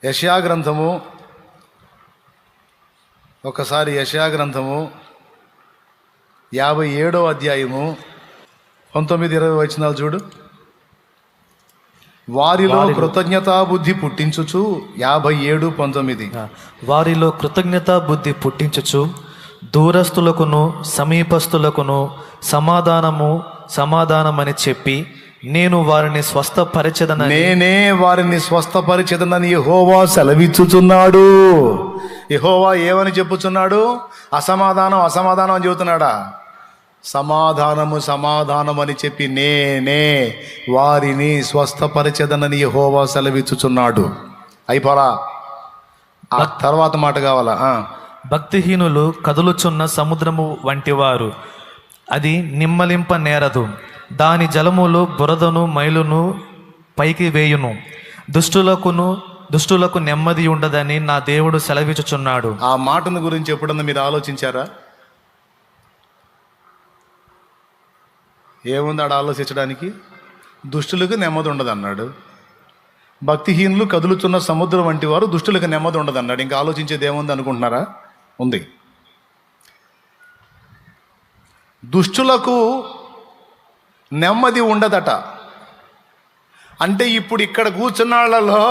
యెషయా గ్రంథము, ఒకసారి యెషయా గ్రంథము 57వ అధ్యాయము 19-20 వచనాలు చూడు. వారిలో కృతజ్ఞతా బుద్ధి పుట్టించుచు 57:19. వారిలో కృతజ్ఞతా బుద్ధి పుట్టించుచు దూరస్తులకును సమీపస్తులకును సమాధానమని చెప్పి నేను వారిని స్వస్థపరిచెదనని నేనే వారిని స్వస్థపరిచెదనని యెహోవా సెలవిచ్చుచున్నాడు. యెహోవా ఏమని చెప్పుచున్నాడు? అసమాధానం అని చెబుతున్నాడా? సమాధానం అని చెప్పి నేనే వారిని స్వస్థపరిచెదనని యెహోవా సెలవిచ్చుచున్నాడు. అయిపోరా, ఆ తర్వాత మాట కావాలా? భక్తిహీనులు కదులుచున్న సముద్రము వంటివారు, అది నిమ్మలింప నేరదు, దాని జలములు బురదను మైలును పైకి వేయును. దుష్టులకు నెమ్మది ఉండదని నా దేవుడు సెలవిచ్చుచున్నాడు. ఆ మాటను గురించి ఎప్పుడన్నా మీరు ఆలోచించారా? ఏముంది ఆడ ఆలోచించడానికి? దుష్టులకు నెమ్మది ఉండదు అన్నాడు. భక్తిహీనులు కదులుతున్న సముద్రం వంటి వారు, దుష్టులకు నెమ్మది ఉండదు అన్నాడు. ఇంకా ఆలోచించేది ఏముంది అనుకుంటున్నారా? ఉంది. దుష్టులకు నెమ్మది ఉండదట. అంటే ఇప్పుడు ఇక్కడ కూర్చున్న వాళ్ళలో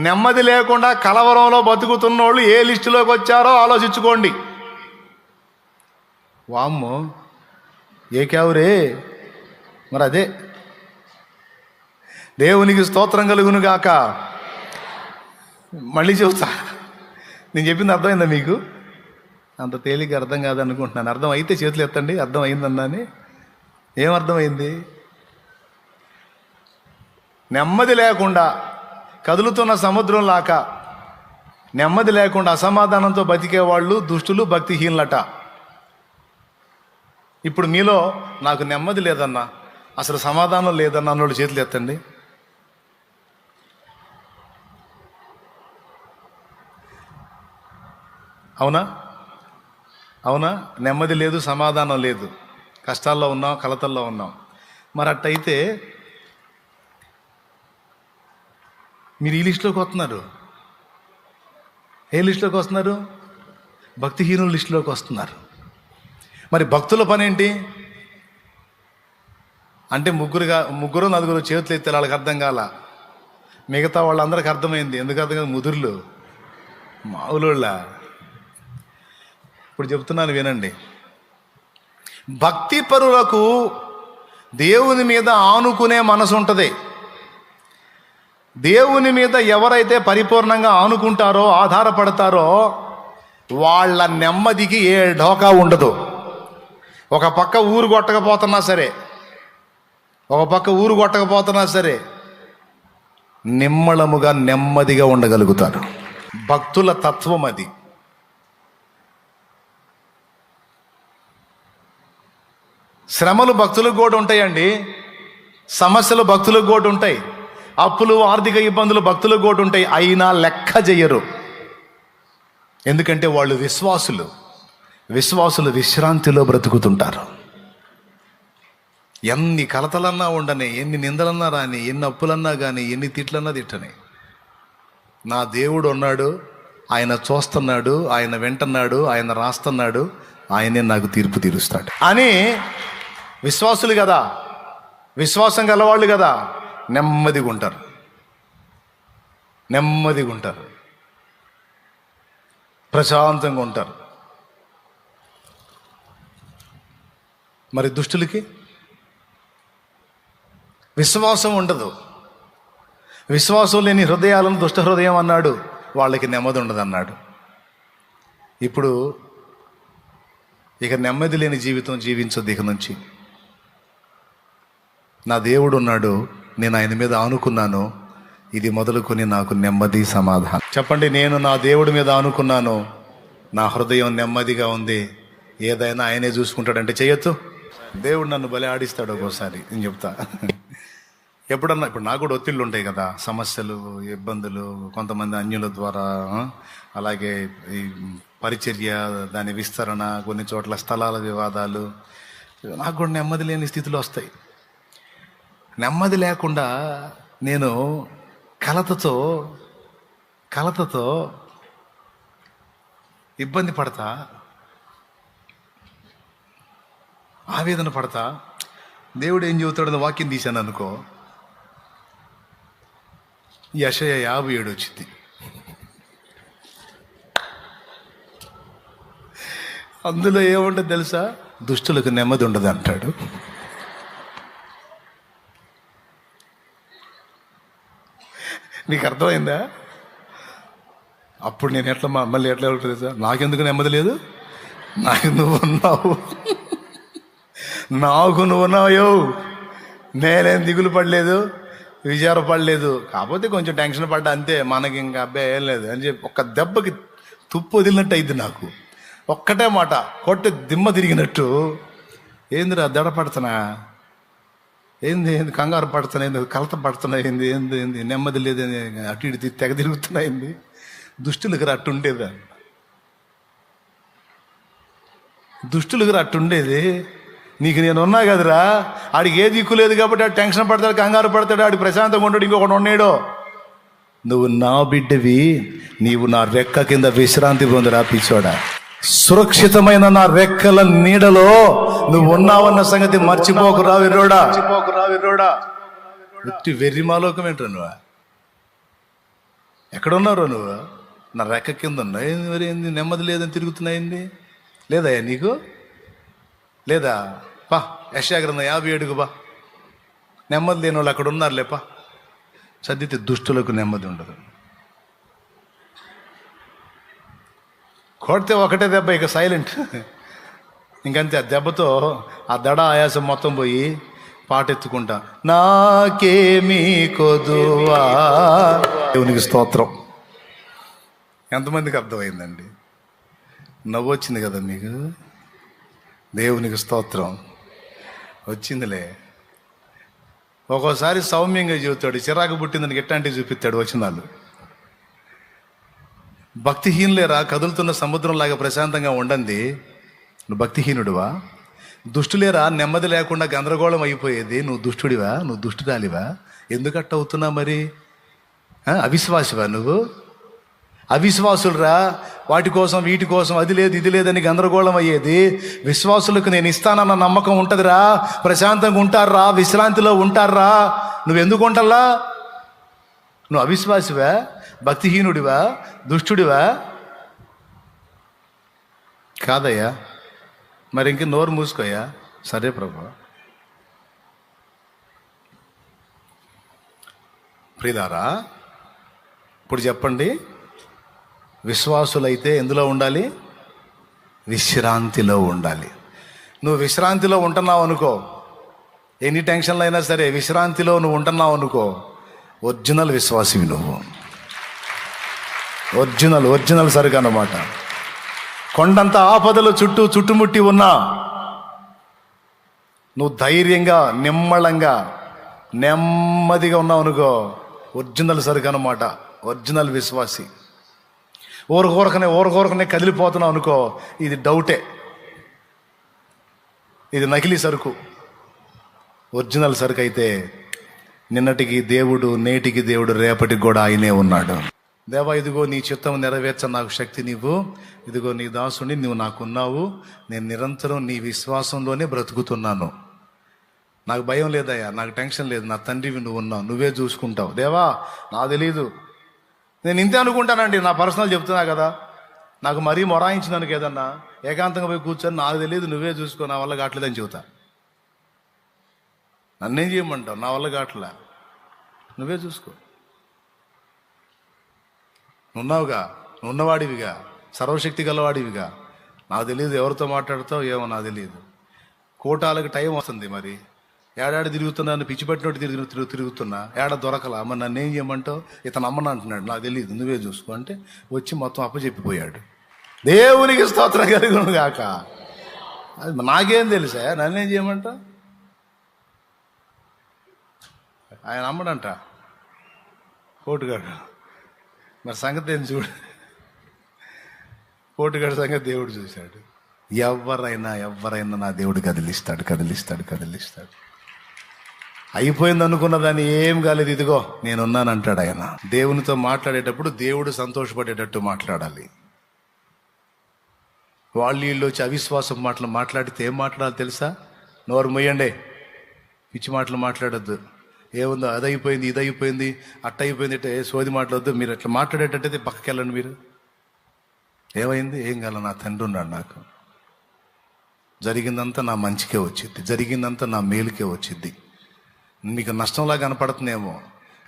నెమ్మది లేకుండా కలవరంలో బతుకుతున్న వాళ్ళు ఏ లిస్టులోకి వచ్చారో ఆలోచించుకోండి. వామ్మో, ఏకావురే! మరి అదే, దేవునికి స్తోత్రం కలుగును గాక. మళ్ళీ చెబుతా, నేను చెప్పింది అర్థమైందా మీకు? అంత తేలిక అర్థం కాదనుకుంటున్నాను. అర్థం అయితే చేతులు ఎత్తండి, అర్థం అయిందన్నాని. ఏం అర్థమైంది? నెమ్మది లేకుండా కదులుతున్న సముద్రం లాక నెమ్మది లేకుండా అసమాధానంతో బతికేవాళ్ళు దుష్టులు, భక్తిహీనులట. ఇప్పుడు మీలో నాకు నెమ్మది లేదన్నా, అసలు సమాధానం లేదన్నా అన్నోళ్ళు చేతులు ఎత్తండి. అవునా? నెమ్మది లేదు, సమాధానం లేదు, కష్టాల్లో ఉన్నాం, కలతల్లో ఉన్నాం. మరి అట్టయితే మీరు ఈ లిస్టులోకి వస్తున్నారు. ఏ లిస్టులోకి వస్తున్నారు? భక్తిహీనుల లిస్టులోకి వస్తున్నారు. మరి భక్తుల పని ఏంటి అంటే ముగ్గురు నలుగురు చేతులు ఎత్తే వాళ్ళకి అర్థం కాల. మిగతా వాళ్ళందరికీ అర్థమైంది. ఎందుకు అర్థం కాదు? ముదురులు, మావులోళ్ళ. ఇప్పుడు చెప్తున్నాను వినండి. భక్తి పరులకు దేవుని మీద ఆనుకునే మనసు ఉంటుంది. దేవుని మీద ఎవరైతే పరిపూర్ణంగా ఆనుకుంటారో, ఆధారపడతారో, వాళ్ళ నెమ్మదికి ఏ ఢోకా ఉండదు. ఒక పక్క ఊరు కొట్టకపోతున్నా సరే నిమ్మళముగా నెమ్మదిగా ఉండగలుగుతారు. భక్తుల తత్వం అది. శ్రమలు భక్తులకు కూడా ఉంటాయండి, సమస్యలు భక్తులకు కూడా ఉంటాయి, అప్పులు, ఆర్థిక ఇబ్బందులు భక్తులకు కూడా ఉంటాయి. అయినా లెక్క చెయ్యరు. ఎందుకంటే వాళ్ళు విశ్వాసులు విశ్రాంతిలో బ్రతుకుతుంటారు. ఎన్ని కలతలన్నా ఉండని, ఎన్ని నిందలన్నా రాని, ఎన్ని అప్పులన్నా కానీ, ఎన్ని తిట్లన్నా తిట్టని, నా దేవుడు ఉన్నాడు, ఆయన చూస్తున్నాడు, ఆయన వింటున్నాడు, ఆయన రాస్తున్నాడు, ఆయనే నాకు తీర్పు తీరుస్తాడు అని విశ్వాసులు కదా, విశ్వాసం గలవాళ్ళు కదా, నెమ్మదిగా ఉంటారు, ప్రశాంతంగా ఉంటారు. మరి దుష్టులకి విశ్వాసం ఉండదు. విశ్వాసం లేని హృదయాలను దుష్ట హృదయం అన్నాడు. వాళ్ళకి నెమ్మది ఉండదు అన్నాడు. ఇప్పుడు ఇక నెమ్మది లేని జీవితం జీవించొద్దు. ఇక నుంచి నా దేవుడు ఉన్నాడు, నేను ఆయన మీద ఆనుకున్నాను, ఇది మొదలుకొని నాకు నెమ్మది, సమాధానం. చెప్పండి, నేను నా దేవుడి మీద ఆనుకున్నాను, నా హృదయం నెమ్మదిగా ఉంది, ఏదైనా ఆయనే చూసుకుంటాడంటే చేయొచ్చు. దేవుడు నన్ను బలి ఆడిస్తాడు ఒక్కోసారి. నేను చెప్తా, ఎప్పుడన్నా ఇప్పుడు నాకు కూడా ఒత్తిళ్ళు ఉంటాయి కదా, సమస్యలు, ఇబ్బందులు, కొంతమంది అన్యుల ద్వారా, అలాగే ఈ పరిచర్య, దాని విస్తరణ, కొన్ని చోట్ల స్థలాల వివాదాలు, నాకు కూడా నెమ్మది లేని స్థితిలో వస్తాయి. నెమ్మది లేకుండా నేను కలతతో కలతతో ఇబ్బంది పడతా, ఆవేదన పడతా, దేవుడు ఏం చెబుతాడని వాక్యం తీశాను అనుకో, యెషయా 57 వచ్చింది. అందులో ఏముంటుంది తెలుసా? దుష్టులకు నెమ్మది ఉండదు అంటాడు. నీకు అర్థమైందా? అప్పుడు నేను మళ్ళీ ఎట్లా ఉంటుంది సార్, నాకెందుకు నెమ్మది లేదు, నాకు నువ్వు ఉన్నావు, నాకు నువ్వు ఉన్నావు, నేనేం దిగులు పడలేదు, విచారపడలేదు, కాకపోతే కొంచెం టెన్షన్ పడ్డా అంతే, మనకి ఇంకా అబ్బాయి ఏం లేదు అని చెప్పి ఒక్క దెబ్బకి తుప్పు వదిలినట్టు అయింది నాకు. ఒక్కటే మాట కొట్టి దిమ్మ తిరిగినట్టు. ఏందిరా దడ పడుతున్నా, ఏంది కంగారు పడుతున్నా, ఏంది కలత పడుతున్నా, ఏంది ఏంది ఏంది నెమ్మది లేదని అటు ఇటు తెగ తిరుగుతున్నా, ఏంది దుష్టులకు అట్టుండేదా? దుష్టులకు అట్టుండేది. నీకు నేను ఉన్నా కదరా, ఆడికి ఏ దిక్కు లేదు కాబట్టి ఆడు టెన్షన్ పడతాడు, కంగారు పడతాడు, ఆడి ప్రశాంతంగా ఉంటాడు, ఇంకొకటి ఉన్నాడో. నువ్వు నా బిడ్డవి, నీవు నా రెక్క కింద విశ్రాంతి పొందురా పిచ్చోడా. సురక్షితమైన నా రెక్కల నీడలో నువ్వు ఉన్నావన్న సంగతి మర్చిపోకురా విర్రోడా. వెర్రిమాలోకం ఏంట్రా నువ్వు? ఎక్కడున్నారో నువ్వు? నా రెక్క కింద ఉన్నా మరి ఏంది నెమ్మది లేదని తిరుగుతున్నాయింది? లేదయ్యా నీకు లేదా? పా యెషయా గ్రంథం 57 బా, నెమ్మది లేని వాళ్ళు అక్కడ ఉన్నారులేపా. చదివితే దుష్టులకు నెమ్మది ఉండదు. కొడితే ఒకటే దెబ్బ, ఇక సైలెంట్, ఇంకంతే. ఆ దెబ్బతో ఆ దడ ఆయాసం మొత్తం పోయి పాట ఎత్తుకుంటా, నాకేమీ కొదువా. దేవునికి స్తోత్రం. ఎంతమందికి అర్థమైందండి? నవ్వు వచ్చింది కదా మీకు? దేవునికి స్తోత్రం. వచ్చిందిలే. ఒక్కోసారి సౌమ్యంగా చెబుతాడు, చిరాకు పుట్టిందని ఎట్లాంటివి చూపిస్తాడు వచ్చినాళ్ళు. భక్తిహీనులేరా, కదులుతున్న సముద్రంలాగా ప్రశాంతంగా ఉండండి, నువ్వు భక్తిహీనుడివా? దుష్టులేరా, నెమ్మది లేకుండా గందరగోళం అయిపోయేది, నువ్వు దుష్టుడివా, నువ్వు దుష్టురాలివా? ఎందుకట్ట అవుతున్నా మరి? అవిశ్వాసివా నువ్వు? అవిశ్వాసులరా, వాటి కోసం వీటి కోసం, అది లేదు ఇది లేదని గందరగోళం అయ్యేది. విశ్వాసులకు నేను ఇస్తానన్న నమ్మకం ఉంటుందిరా, ప్రశాంతంగా ఉంటారా, విశ్రాంతిలో ఉంటారా. నువ్వెందుకు ఉంటల్లా? నువ్వు అవిశ్వాసివా, భక్తిహీనుడివా, దుష్టుడివా? కాదయ్యా. మరి ఇంక నోరు మూసుకోయా. సరే ప్రభు. ప్రియులారా, ఇప్పుడు చెప్పండి, విశ్వాసులైతే ఎందులో ఉండాలి? విశ్రాంతిలో ఉండాలి. నువ్వు విశ్రాంతిలో ఉంటున్నావు అనుకో, ఎన్ని టెన్షన్లు అయినా సరే విశ్రాంతిలో నువ్వు ఉంటున్నావు అనుకో, ఒరిజినల్ విశ్వాసివి నువ్వు. ఒరిజినల్ సరుకు అన్నమాట. కొండంత ఆపదలు చుట్టుముట్టి ఉన్నా నువ్వు ధైర్యంగా, నిమ్మళంగా, నెమ్మదిగా ఉన్నావు అనుకో, ఒరిజినల్ సరుకు అన్నమాట. ఒరిజినల్ విశ్వాసి. ఊరకూరకనే కదిలిపోతున్నావు అనుకో, ఇది డౌటే, ఇది నకిలీ సరుకు. ఒరిజినల్ సరుకు అయితే నిన్నటికి దేవుడు, నేటికి దేవుడు, రేపటికి కూడా ఆయనే ఉన్నాడు. దేవా, ఇదిగో నీ చిత్తం నెరవేర్చ నాకు శక్తి నీవు, ఇదిగో నీ దాసుని నువ్వు నాకున్నావు, నేను నిరంతరం నీ విశ్వాసంలోనే బ్రతుకుతున్నాను, నాకు భయం లేదయ్యా, నాకు టెన్షన్ లేదు, నా తండ్రివి నువ్వు ఉన్నావు, నువ్వే చూసుకుంటావు. దేవా, నాకు తెలీదు, నేను ఇంతే అనుకుంటానండి, నా పర్సనల్ చెప్తున్నా కదా, నాకు మరీ మొరాయించినానికి ఏదన్నా ఏకాంతంగా పోయి కూర్చొని నాకు తెలియదు, నువ్వే చూసుకో, నా వల్ల కావట్లేదని చెబుతా. నన్నేం చేయమంటావు? నా వల్ల కావట్లే, నువ్వే చూసుకో. నున్నావుగా, ఉన్నవాడివిగా, సర్వశక్తి గలవాడివిగా, నాకు తెలియదు ఎవరితో మాట్లాడతావు ఏమో నాకు తెలియదు. కోటాలకు టైం వస్తుంది, మరి ఏడాడు తిరుగుతున్నాను, పిచ్చి పట్టినట్టు తిరుగుతున్నా, ఏడ దొరకలా, మరి నన్ను ఏం చేయమంటావు? ఇతను అమ్మని అంటున్నాడు, నాకు తెలియదు, నువ్వే చూసుకో అంటే వచ్చి మొత్తం అప్పచెప్పిపోయాడు. దేవునికి స్తోత్రం కలుగును గాక. అది నాకేం తెలుసా, నన్నేం చేయమంటావు? ఆయన అమ్మడంట కోటుగాడు. మరి సంగతి ఏం చూడు, కోటుగాడి సంగతి దేవుడు చూశాడు. ఎవరైనా నా దేవుడు కదిలిస్తాడు. అయిపోయింది అనుకున్న దాన్ని ఏం కాలేదు, ఇదిగో నేనున్నాను అంటాడు ఆయన. దేవునితో మాట్లాడేటప్పుడు దేవుడు సంతోషపడేటట్టు మాట్లాడాలి. వీళ్ళు వచ్చి అవిశ్వాసం మాటలు మాట్లాడితే ఏం మాట్లాడాలి తెలుసా? నోరు మొయ్యండి, పిచ్చి మాటలు మాట్లాడొద్దు. ఏముందో అది అయిపోయింది, ఇది అయిపోయింది, అట్ట అయిపోయింది, ఇట్ట సోది మాట్లాడొద్దు. మీరు అట్లా మాట్లాడేటట్టయితే పక్కకి వెళ్ళండి. మీరు ఏమైంది, ఏం కాల, నా తండ్రి ఉన్నాడు, నాకు జరిగిందంతా నా మంచికే వచ్చింది, జరిగిందంతా నా మేలుకే వచ్చింది. మీకు నష్టంలా కనపడుతుందేమో,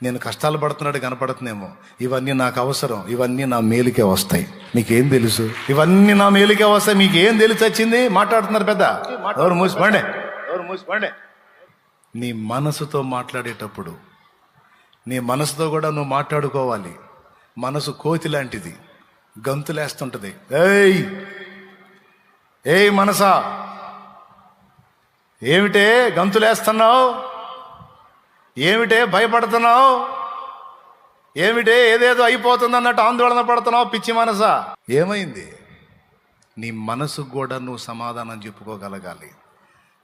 నేను కష్టాలు పడుతున్నాడు కనపడుతుందేమో, ఇవన్నీ నాకు అవసరం, ఇవన్నీ నా మేలుకే వస్తాయి. మీకేం తెలుసు? ఇవన్నీ నా మేలుకే వస్తాయి, మీకేం తెలిసి వచ్చింది? మాట్లాడుతున్నారు పెద్ద. ఎవరు మూసిపండి. నీ మనసుతో మాట్లాడేటప్పుడు నీ మనసుతో కూడా నువ్వు మాట్లాడుకోవాలి. మనసు కోతి లాంటిది, గంతులేస్తుంటది. ఏయ్ మనసా, ఏమిటే గంతులేస్తున్నావు? ఏమిటే భయపడుతున్నావు? ఏమిటే ఏదేదో అయిపోతుంది అన్నట్టు ఆందోళన పడుతున్నావు? పిచ్చి మనసా, ఏమైంది? నీ మనసుకు కూడా నువ్వు సమాధానం చెప్పుకోగలగాలి.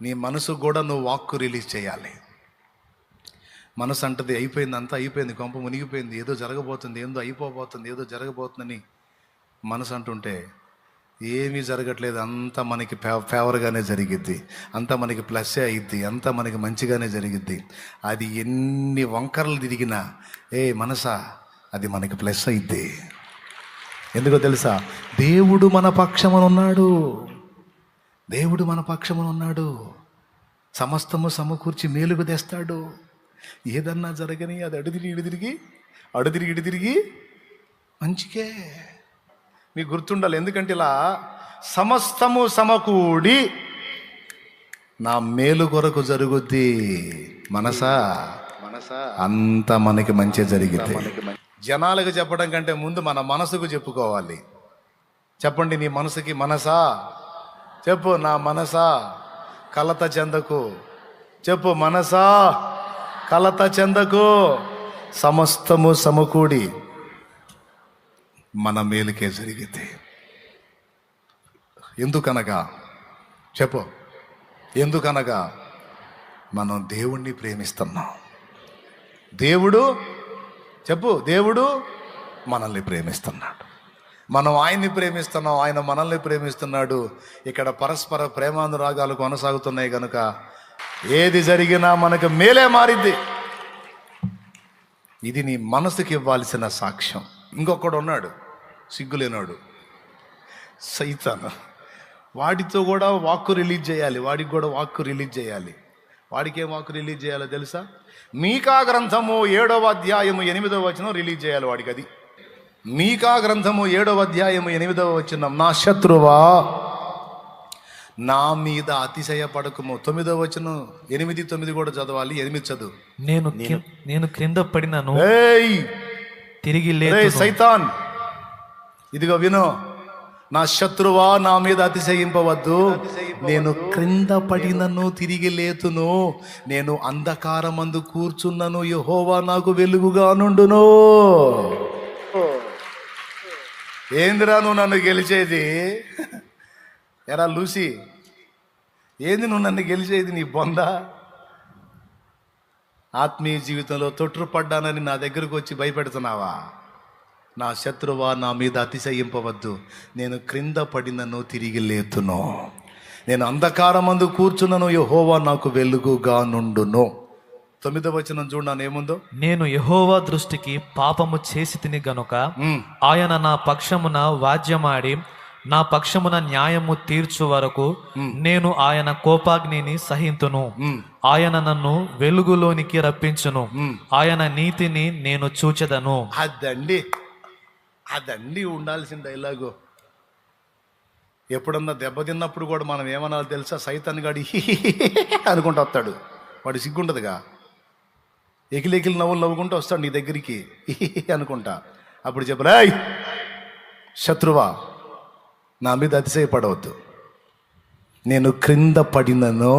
నీ మనసుకు కూడా నువ్వు వాక్కు రిలీజ్ చేయాలి. మనసు అంటది అయిపోయింది, అంతా అయిపోయింది, కొంప మునిగిపోయింది, ఏదో జరగబోతుంది, ఏదో అయిపోబోతుంది, ఏదో జరగబోతుందని మనసు అంటుంటే ఏమీ జరగట్లేదు. అంతా మనకి ఫేవర్గానే జరిగిద్ది, అంతా మనకి ప్లస్సే అయిద్ది, అంతా మనకి మంచిగానే జరిగిద్ది. అది ఎన్ని వంకరలు తిరిగినా మనసా, అది మనకి ప్లస్ అయిద్ది. ఎందుకో తెలుసా? దేవుడు మన పక్షమున ఉన్నాడు. దేవుడు మన పక్షమున ఉన్నాడు. సమస్తము సమకూర్చి మేలుకు తెస్తాడు. ఏదన్నా జరగని అది అడుదిరిగి ఇటు మంచికే. మీకు గుర్తుండాలి. ఎందుకంటే ఇలా సమస్తము సమకూడి నా మేలు కొరకు జరుగుద్ది. మనసా అంత మనకి మంచి జరిగిద్ది. జనాలకు చెప్పడం కంటే ముందు మన మనసుకు చెప్పుకోవాలి. చెప్పండి, నీ మనసుకి, మనసా చెప్పు, నా మనసా కలత చెందకు. చెప్పు, మనసా కలత చెందకు, సమస్తము సమకూడి మన మేలుకే జరిగింది. ఎందుకనగా చెప్పు, ఎందుకనగా మనం దేవుణ్ణి ప్రేమిస్తున్నాం. దేవుడు చెప్పు, దేవుడు మనల్ని ప్రేమిస్తున్నాడు. మనం ఆయన్ని ప్రేమిస్తున్నాం, ఆయన మనల్ని ప్రేమిస్తున్నాడు. ఇక్కడ పరస్పర ప్రేమానురాగాలు కొనసాగుతున్నాయి కనుక ఏది జరిగినా మనకు మేలే మారిద్ది. ఇది నీ మనసుకి ఇవ్వాల్సిన సాక్ష్యం. ఇంకొకడు ఉన్నాడు, సిగ్గులేనాడు, సైతాను. వాడితో కూడా వాక్కు రిలీజ్ చేయాలి. వాడికి కూడా వాక్కు రిలీజ్ చేయాలి. వాడికి ఏం వాక్కు రిలీజ్ చేయాలో తెలుసా? మీకా గ్రంథము 7వ అధ్యాయము 8వ వచనం రిలీజ్ చేయాలి వాడికి. అది మీకా గ్రంథము 7వ అధ్యాయము 8వ వచనం, నా శత్రువా నా మీద అతిశయపడకుము. 9వ వచనం 8, 9 కూడా చదవాలి. 8 చదువు. నేను క్రింద పడినను తిరిగి సైతాన్, ఇదిగో విను, నా శత్రువా నా మీద అతిశయింపవద్దు. నేను క్రింద పడినను తిరిగి లేతును, నేను అంధకారమందు కూర్చున్నను, యెహోవా నాకు వెలుగుగా నుండును. ఏందిరా నువ్వు నన్ను గెలిచేది? ఎరా లూసి, ఏంది నువ్వు నన్ను గెలిచేది? నీ బొంద. ఆత్మీయ జీవితంలో తొట్టుపడ్డానని నా దగ్గరకు వచ్చి భయపెడుతున్నావా? నా శత్రువా నా మీద అతిశయింపవద్దు, నేను క్రింద పడినను తిరిగి లేతును, నేను అంధకారమందు కూర్చున్నను, యెహోవా నాకు వెలుగుగా నుండును. 9వ వచనం చూడన్నాను ఏముందో. నేను యెహోవా దృష్టికి పాపము చేసి తిని గనుక ఆయన నా పక్షమున వాద్యమాడి నా పక్షమున న్యాయము తీర్చు వరకు నేను ఆయన కోపాగ్నిని సహింతును. ఆయన నన్ను వెలుగులోనికి రప్పించును, ఆయన నీతిని నేను చూచెదను. అదండి ఉండాల్సిన డైలాగు. ఎప్పుడన్నా దెబ్బతిన్నప్పుడు కూడా మనం ఏమన్నా తెలుసా? సైతాన్ గాడి అనుకుంటూ వస్తాడు. వాడు సిగ్గుంటదిగా, ఎకిలి నవ్వులు నవ్వుకుంటూ వస్తాడు నీ దగ్గరికి అనుకుంటా. అప్పుడు చెప్పరా, శత్రువా నా మీద అతిశయపడవద్దు, నేను క్రింద పడినను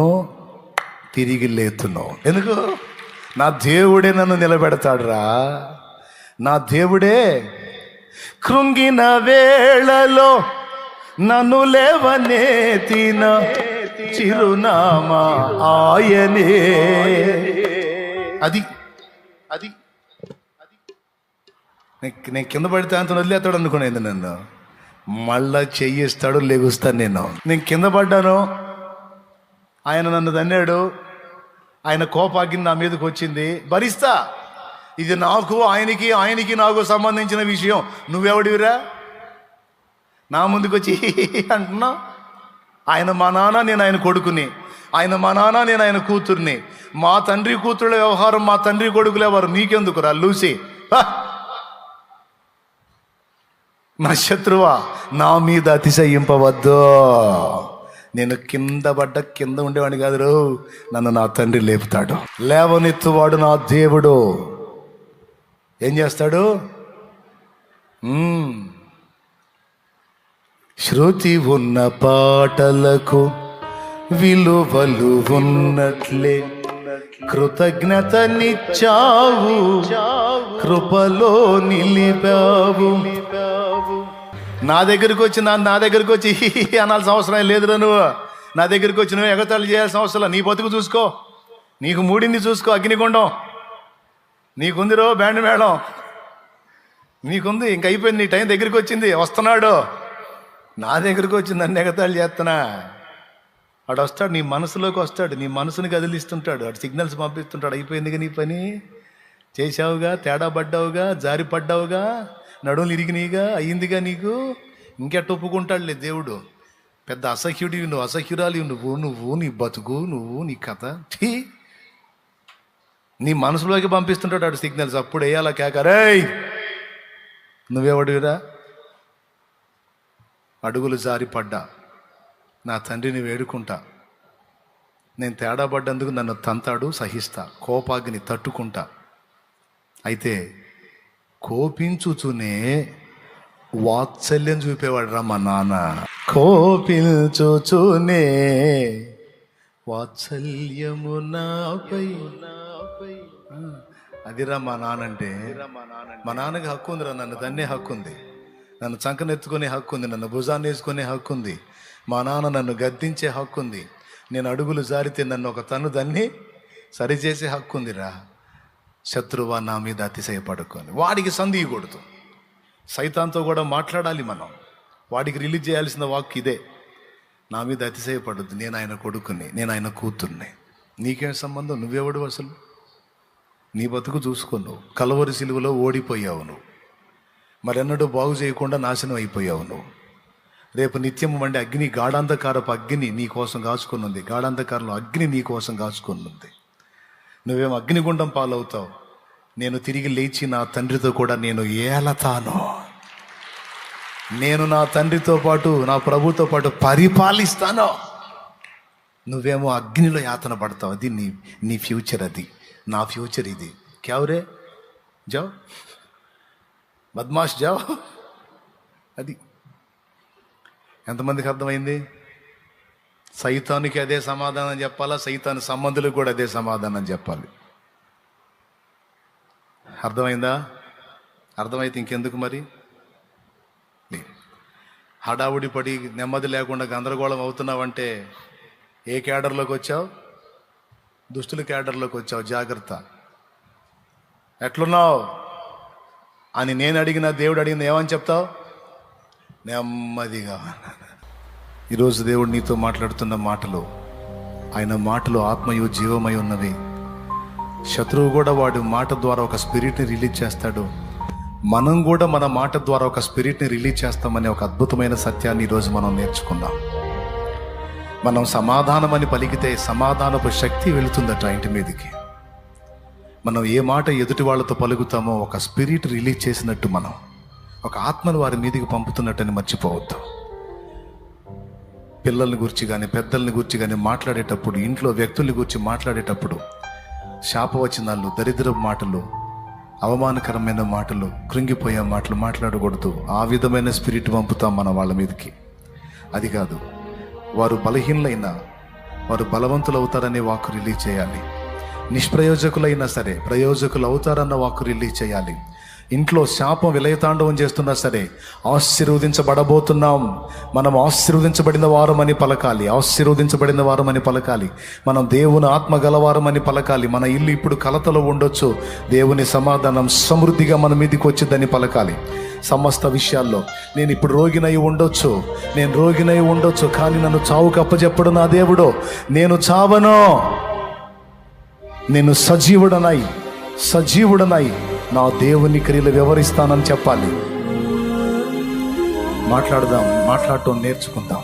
తిరిగి లేతును. ఎందుకు? నా దేవుడే నన్ను నిలబెడతాడురా. నా దేవుడే కృంగిన వేళలో నన్ను లేవనెత్తిన చిరునామా ఆయనే. అది అది నేను కింద పడితే అంత వదిలేస్తాడు అనుకునేది నన్ను. మళ్ళా చెయ్యిస్తాడు, లెగుస్తాను. నేను కింద పడ్డాను, ఆయన నన్ను తన్నాడు, ఆయన కోపాగ్ని నా మీదకి వచ్చింది, భరిస్తా. ఇది నాకు ఆయనకి నాకు సంబంధించిన విషయం. నువ్వెవడివిరా నా ముందుకు వచ్చి అంటున్నావు? ఆయన మా నాన్న, నేను ఆయన కొడుకుని. ఆయన మా నాన్న, నేను ఆయన కూతుర్ని. మా తండ్రి కూతుళ్ళ వ్యవహారం మా తండ్రి కొడుకులు ఎవరు, నీకెందుకురా లూసి? నా శత్రువా, నా మీద అతిశయింపవద్దు. నేను కింద ఉండేవాడిని కాదు, నన్ను నా తండ్రి లేపుతాడు. లేవనెత్తువాడు నా దేవుడు. ఏం చేస్తాడు? శృతి ఉన్న పాటలకు విలువలు ఉన్నట్లే కృతజ్ఞతనిచ్చావు, కృపలో నిలిపావు. నా దగ్గరికి వచ్చి అనాల్సిన అవసరం లేదురా. నువ్వు నా దగ్గరికి వచ్చి నువ్వు ఎగతాళి చేయాల్సిన అవసరం. నీ బతుకు చూసుకో, నీకు మూడింది చూసుకో. అగ్నిగుండం నీకుందిరో, బ్యాండ్ మేడం నీకుంది, ఇంక అయిపోయింది. నీ టైం దగ్గరికి వచ్చింది. వస్తున్నాడు నా దగ్గరికి వచ్చి నన్ను ఎగతాళి చేస్తున్నా. వాడు వస్తాడు, నీ మనసులోకి వస్తాడు, నీ మనసుని కదిలిస్తుంటాడు, వాడు సిగ్నల్స్ పంపిస్తుంటాడు. అయిపోయిందిగా నీ పని, చేసావుగా, తేడా పడ్డావుగా, జారి పడ్డావుగా, నడువులు ఇరిగినాయిగా, అయ్యిందిగా నీకు. ఇంకెట్ట ఒప్పుకుంటాడులే దేవుడు. పెద్ద అసహ్యుడివి నువ్వు, అసహ్యురాలి నువ్వు నీ బతుకు, నువ్వు నీ కథ. నీ మనసులోకి పంపిస్తుంటాడు వాడు సిగ్నల్స్. అప్పుడు వేయాలా కేకరే, నువ్వెవడివిరా? అడుగులు జారి పడ్డా, నా తండ్రిని వేడుకుంటా. నేను తేడా పడ్డందుకు నన్ను తంతాడు, సహిస్తా. కోపాగ్ని తట్టుకుంటా. అయితే కోపించుచునే వాత్సల్యం చూపేవాడు రా మా నాన్న. కోపించుచునే వాత్సల్యము నాపై. అదిరా మా నాన్న అంటే. మా నాన్నకి హక్కు ఉందిరా, నన్ను తన్నే హక్కు ఉంది, నన్ను చంకనెత్తుకునే హక్కు ఉంది, నన్ను భుజాన్ని వేసుకునే హక్కు ఉంది. మా నాన్న నన్ను గద్దించే హక్కు ఉంది. నేను అడుగులు జారితే నన్ను ఒక తన్ను దాన్ని సరిచేసే హక్కు ఉందిరా. శత్రువా, నా మీద అతిశయపడుకొని వాడికి సంధియకూడదు. సైతాన్తో కూడా మాట్లాడాలి మనం. వాడికి రిలీజ్ చేయాల్సిన వాక్కు ఇదే, నా మీద అతిశయపడద్దు, నేను ఆయన కొడుకుని, నేను ఆయన కూతుర్ని. నీకేం సంబంధం? నువ్వెవడు అసలు? నీ బతుకు చూసుకున్నావు. కలవరి సిలువలో ఓడిపోయావు నువ్వు. మరెన్నడూ బాగు చేయకుండా నాశనం అయిపోయావు నువ్వు. రేపు నిత్యం వండి అగ్ని, గాఢాంధకారపు అగ్ని నీ కోసం కాచుకుని ఉంది. గాఢాంధకారంలో అగ్ని నీ కోసం కాచుకుని ఉంది. నువ్వేమో అగ్నిగుండం పాలవుతావు. నేను తిరిగి లేచి నా తండ్రితో కూడా నేను ఏలతాను. నేను నా తండ్రితో పాటు, నా ప్రభుతో పాటు పరిపాలిస్తాను. నువ్వేమో అగ్నిలో యాతన పడతావు. అది నీ ఫ్యూచర్, అది నా ఫ్యూచర్. ఇది క్యావరే జావ్ బద్మాష్ జావ్. అది ఎంతమందికి అర్థమైంది? సైతానికి అదే సమాధానం చెప్పాలా, సైతాను సంబంధులకు కూడా అదే సమాధానం చెప్పాలి. అర్థమైందా? అర్థమైతే ఇంకెందుకు మరి? హడావుడి పడి నెమ్మది లేకుండా గందరగోళం అవుతున్నావంటే ఏ క్యాడర్లోకి వచ్చావు? దుష్టుల క్యాడర్లోకి వచ్చావు. జాగ్రత్త. ఎట్లున్నావు అని నేను అడిగిన, దేవుడు అడిగింది ఏమని చెప్తావు? నెమ్మదిగా. ఈరోజు దేవుడు నీతో మాట్లాడుతున్న మాటలు, ఆయన మాటలు ఆత్మయు జీవమై ఉన్నవి. శత్రువు కూడా వాడి మాట ద్వారా ఒక స్పిరిట్ని రిలీజ్ చేస్తాడు. మనం కూడా మన మాట ద్వారా ఒక స్పిరిట్ని రిలీజ్ చేస్తామనే ఒక అద్భుతమైన సత్యాన్ని ఈరోజు మనం నేర్చుకున్నాం. మనం సమాధానం అని పలికితే సమాధానపు శక్తి వెళుతుందట ఇంటి మీదకి. మనం ఏ మాట ఎదుటి వాళ్ళతో పలుకుతామో ఒక స్పిరిట్ రిలీజ్ చేసినట్టు, మనం ఒక ఆత్మను వారి మీదకి పంపుతున్నట్టని మర్చిపోవద్దు. పిల్లల్ని గురించి కానీ పెద్దల్ని గురించి కానీ మాట్లాడేటప్పుడు, ఇంట్లో వ్యక్తుల్ని గురించి మాట్లాడేటప్పుడు శాపవచనాలు, దరిద్రపు మాటలు, అవమానకరమైన మాటలు, కృంగిపోయే మాటలు మాట్లాడకూడదు. ఆ విధమైన స్పిరిట్ పంపుతాం మన వాళ్ళ మీదకి. అది కాదు, వారు బలహీనులైనా వారు బలవంతులు అవుతారనే వాక్కు రిలీజ్ చేయాలి. నిష్ప్రయోజకులైనా సరే ప్రయోజకులు అవుతారన్న వాక్కు రిలీజ్ చేయాలి. ఇంట్లో శాపం విలయతాండవం చేస్తున్నా సరే ఆశీర్వదించబడబోతున్నాం. మనం ఆశీర్వదించబడిన వారమని పలకాలి, ఆశీర్వదించబడిన వారమని పలకాలి. మనం దేవుని ఆత్మ గలవారమని పలకాలి. మన ఇల్లు ఇప్పుడు కలతలో ఉండొచ్చు, దేవుని సమాధానం సమృద్ధిగా మన మీదకి వచ్చిందని పలకాలి. సమస్త విషయాల్లో నేను ఇప్పుడు రోగినై ఉండొచ్చు, నేను రోగినై ఉండొచ్చు, కానీ నన్ను చావుకు అప్పచెప్పడు నా దేవుడు. నేను చావను, నేను సజీవుడనై నా దేవుని క్రియలు వివరిస్తానని చెప్పాలి. మాట్లాడటం నేర్చుకుందాం.